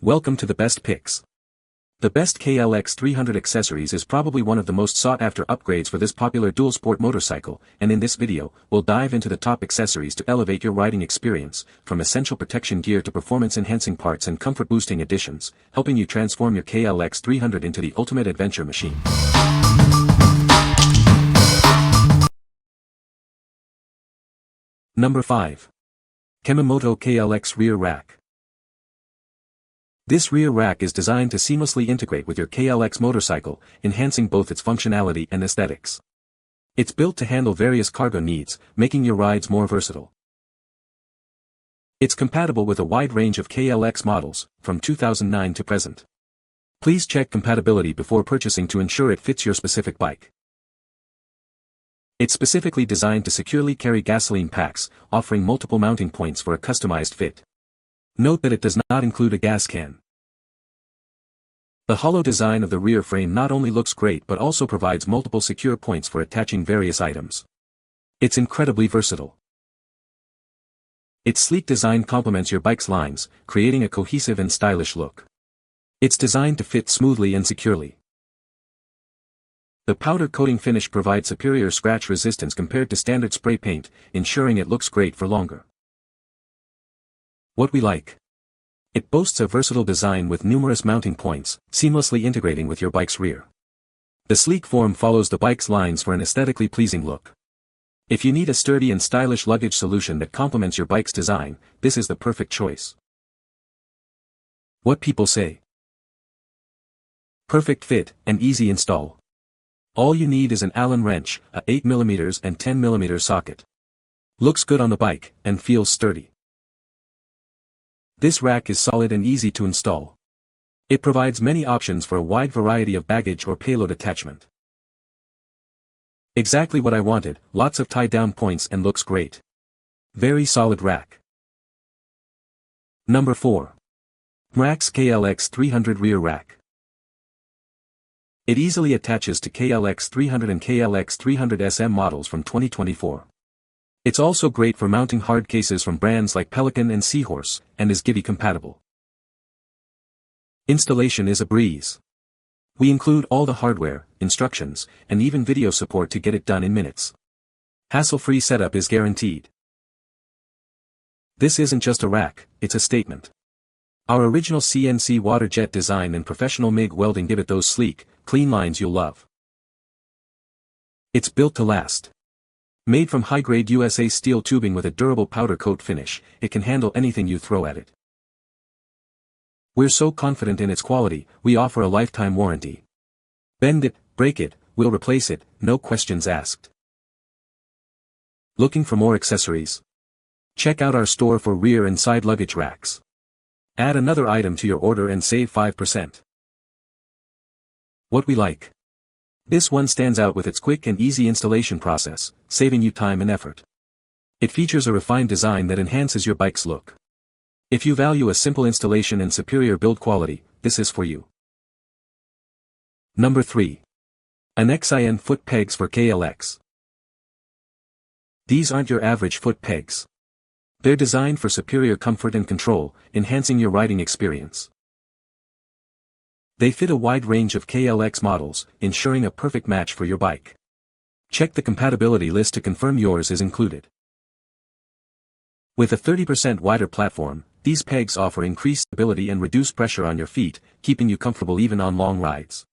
Welcome to the best picks. The best KLX 300 accessories is probably one of the most sought-after upgrades for this popular dual-sport motorcycle, and in this video, we'll dive into the top accessories to elevate your riding experience, from essential protection gear to performance-enhancing parts and comfort-boosting additions, helping you transform your KLX 300 into the ultimate adventure machine. Number 5. KEMIMOTO KLX Rear Rack. This rear rack is designed to seamlessly integrate with your KLX motorcycle, enhancing both its functionality and aesthetics. It's built to handle various cargo needs, making your rides more versatile. It's compatible with a wide range of KLX models, from 2009 to present. Please check compatibility before purchasing to ensure it fits your specific bike. It's specifically designed to securely carry gasoline packs, offering multiple mounting points for a customized fit. Note that it does not include a gas can. The hollow design of the rear frame not only looks great but also provides multiple secure points for attaching various items. It's incredibly versatile. Its sleek design complements your bike's lines, creating a cohesive and stylish look. It's designed to fit smoothly and securely. The powder coating finish provides superior scratch resistance compared to standard spray paint, ensuring it looks great for longer. What we like. It boasts a versatile design with numerous mounting points, seamlessly integrating with your bike's rear. The sleek form follows the bike's lines for an aesthetically pleasing look. If you need a sturdy and stylish luggage solution that complements your bike's design, this is the perfect choice. What people say. Perfect fit and easy install. All you need is an Allen wrench, a 8mm and 10mm socket. Looks good on the bike, and feels sturdy. This rack is solid and easy to install. It provides many options for a wide variety of baggage or payload attachment. Exactly what I wanted, lots of tie-down points and looks great. Very solid rack. Number 4. PMRACKS KLX 300 Rear Rack. It easily attaches to KLX 300 and KLX 300 SM models from 2024. It's also great for mounting hard cases from brands like Pelican and Seahorse, and is Givy compatible. Installation is a breeze. We include all the hardware, instructions, and even video support to get it done in minutes. Hassle-free setup is guaranteed. This isn't just a rack, it's a statement. Our original CNC water jet design and professional MIG welding give it those sleek, clean lines you'll love. It's built to last. Made from high-grade USA steel tubing with a durable powder coat finish, it can handle anything you throw at it. We're so confident in its quality, we offer a lifetime warranty. Bend it, break it, we'll replace it, no questions asked. Looking for more accessories? Check out our store for rear and side luggage racks. Add another item to your order and save 5%. What we like. This one stands out with its quick and easy installation process, saving you time and effort. It features a refined design that enhances your bike's look. If you value a simple installation and superior build quality, this is for you. Number 3. AnXin foot pegs for KLX. These aren't your average foot pegs. They're designed for superior comfort and control, enhancing your riding experience. They fit a wide range of KLX models, ensuring a perfect match for your bike. Check the compatibility list to confirm yours is included. With a 30% wider platform, these pegs offer increased stability and reduced pressure on your feet, keeping you comfortable even on long rides.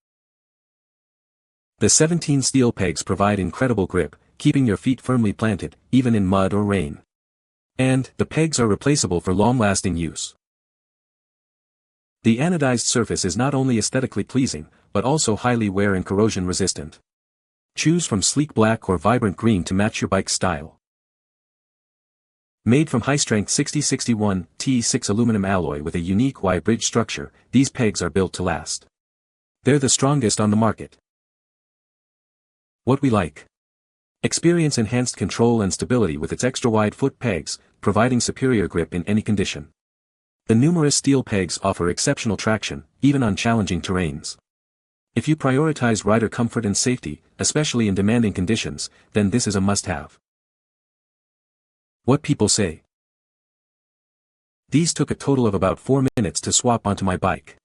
The 17 steel pegs provide incredible grip, keeping your feet firmly planted, even in mud or rain. And the pegs are replaceable for long-lasting use. The anodized surface is not only aesthetically pleasing, but also highly wear and corrosion resistant. Choose from sleek black or vibrant green to match your bike's style. Made from high-strength 6061 T6 aluminum alloy with a unique Y-bridge structure, these pegs are built to last. They're the strongest on the market. What we like. Experience enhanced control and stability with its extra-wide foot pegs, providing superior grip in any condition. The numerous steel pegs offer exceptional traction, even on challenging terrains. If you prioritize rider comfort and safety, especially in demanding conditions, then this is a must-have. What people say. These took a total of about 4 minutes to swap onto my bike.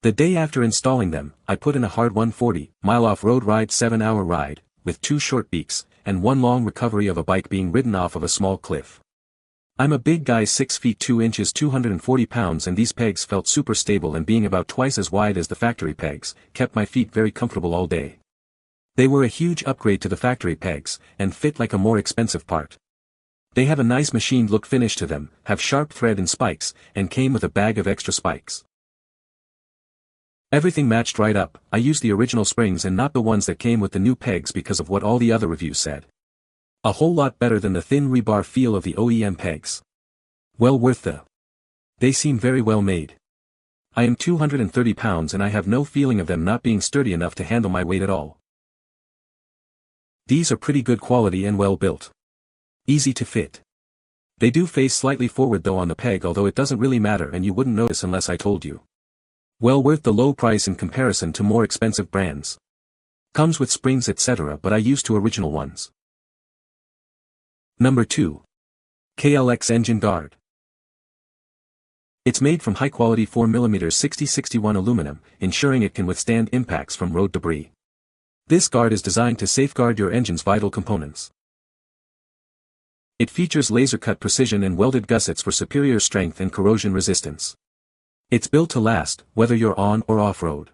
The day after installing them, I put in a hard 140-mile off-road ride 7-hour ride, with 2 short beaks, and 1 long recovery of a bike being ridden off of a small cliff. I'm a big guy 6 feet 2 inches 240 pounds, and these pegs felt super stable, and being about twice as wide as the factory pegs, kept my feet very comfortable all day. They were a huge upgrade to the factory pegs, and fit like a more expensive part. They have a nice machined look finish to them, have sharp thread and spikes, and came with a bag of extra spikes. Everything matched right up. I used the original springs and not the ones that came with the new pegs because of what all the other reviews said. A whole lot better than the thin rebar feel of the OEM pegs. Well worth the. They seem very well made. I am 230 pounds and I have no feeling of them not being sturdy enough to handle my weight at all. These are pretty good quality and well built. Easy to fit. They do face slightly forward though on the peg, although it doesn't really matter and you wouldn't notice unless I told you. Well worth the low price in comparison to more expensive brands. Comes with springs etc., but I used 2 original ones. Number 2. KLX Engine Guard. It's made from high-quality 4mm 6061 aluminum, ensuring it can withstand impacts from road debris. This guard is designed to safeguard your engine's vital components. It features laser-cut precision and welded gussets for superior strength and corrosion resistance. It's built to last, whether you're on or off-road.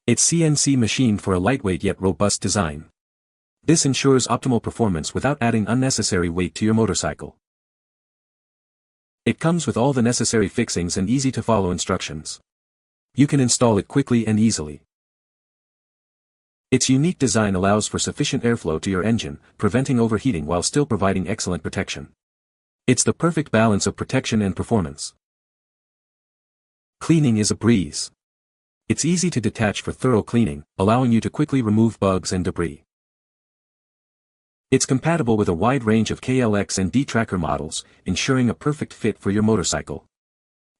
It's CNC machined for a lightweight yet robust design. This ensures optimal performance without adding unnecessary weight to your motorcycle. It comes with all the necessary fixings and easy-to-follow instructions. You can install it quickly and easily. Its unique design allows for sufficient airflow to your engine, preventing overheating while still providing excellent protection. It's the perfect balance of protection and performance. Cleaning is a breeze. It's easy to detach for thorough cleaning, allowing you to quickly remove bugs and debris. It's compatible with a wide range of KLX and D-Tracker models, ensuring a perfect fit for your motorcycle.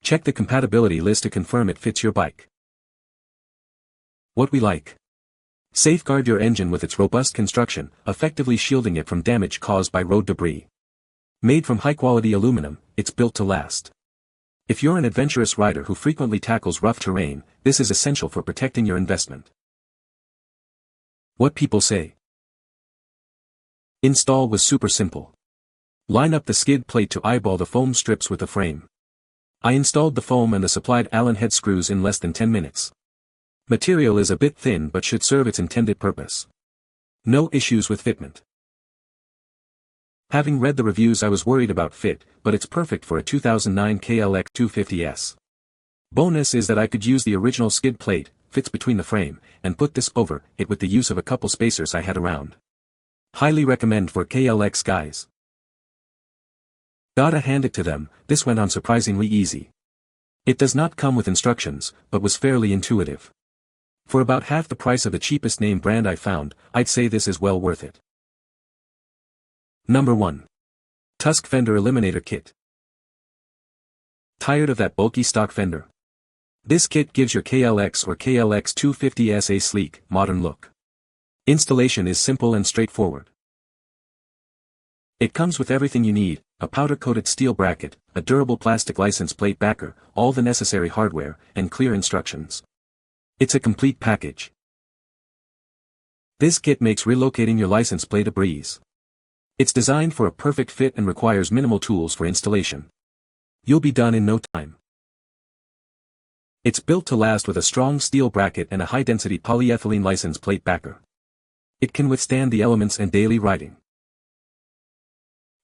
Check the compatibility list to confirm it fits your bike. What we like. Safeguard your engine with its robust construction, effectively shielding it from damage caused by road debris. Made from high-quality aluminum, it's built to last. If you're an adventurous rider who frequently tackles rough terrain, this is essential for protecting your investment. What people say. Install was super simple. Line up the skid plate to eyeball the foam strips with the frame. I installed the foam and the supplied Allen head screws in less than 10 minutes. Material is a bit thin but should serve its intended purpose. No issues with fitment. Having read the reviews, I was worried about fit, but it's perfect for a 2009 KLX 250S. Bonus is that I could use the original skid plate, fits between the frame, and put this over it with the use of a couple spacers I had around. Highly recommend for KLX guys. Gotta hand it to them, this went on surprisingly easy. It does not come with instructions, but was fairly intuitive. For about half the price of the cheapest name brand I found, I'd say this is well worth it. Number 1. Tusk Fender Eliminator Kit. Tired of that bulky stock Fender? This kit gives your KLX or KLX 250S a sleek, modern look. Installation is simple and straightforward. It comes with everything you need, a powder-coated steel bracket, a durable plastic license plate backer, all the necessary hardware, and clear instructions. It's a complete package. This kit makes relocating your license plate a breeze. It's designed for a perfect fit and requires minimal tools for installation. You'll be done in no time. It's built to last with a strong steel bracket and a high-density polyethylene license plate backer. It can withstand the elements and daily riding.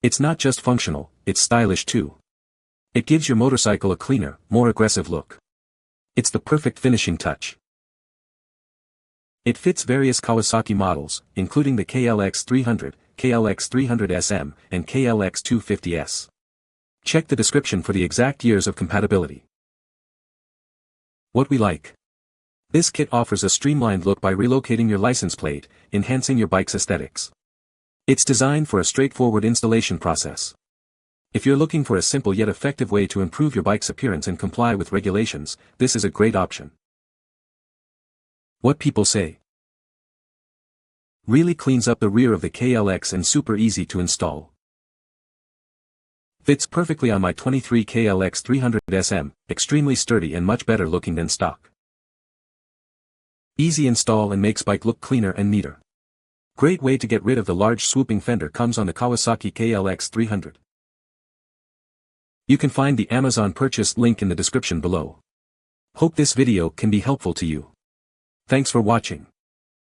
It's not just functional, it's stylish too. It gives your motorcycle a cleaner, more aggressive look. It's the perfect finishing touch. It fits various Kawasaki models, including the KLX 300, KLX 300 SM, and KLX 250S. Check the description for the exact years of compatibility. What we like. This kit offers a streamlined look by relocating your license plate, enhancing your bike's aesthetics. It's designed for a straightforward installation process. If you're looking for a simple yet effective way to improve your bike's appearance and comply with regulations, this is a great option. What people say. Really cleans up the rear of the KLX and super easy to install. Fits perfectly on my 23 KLX 300 SM, extremely sturdy and much better looking than stock. Easy install and makes bike look cleaner and neater. Great way to get rid of the large swooping fender comes on the Kawasaki KLX 300. You can find the Amazon purchase link in the description below. Hope this video can be helpful to you. Thanks for watching.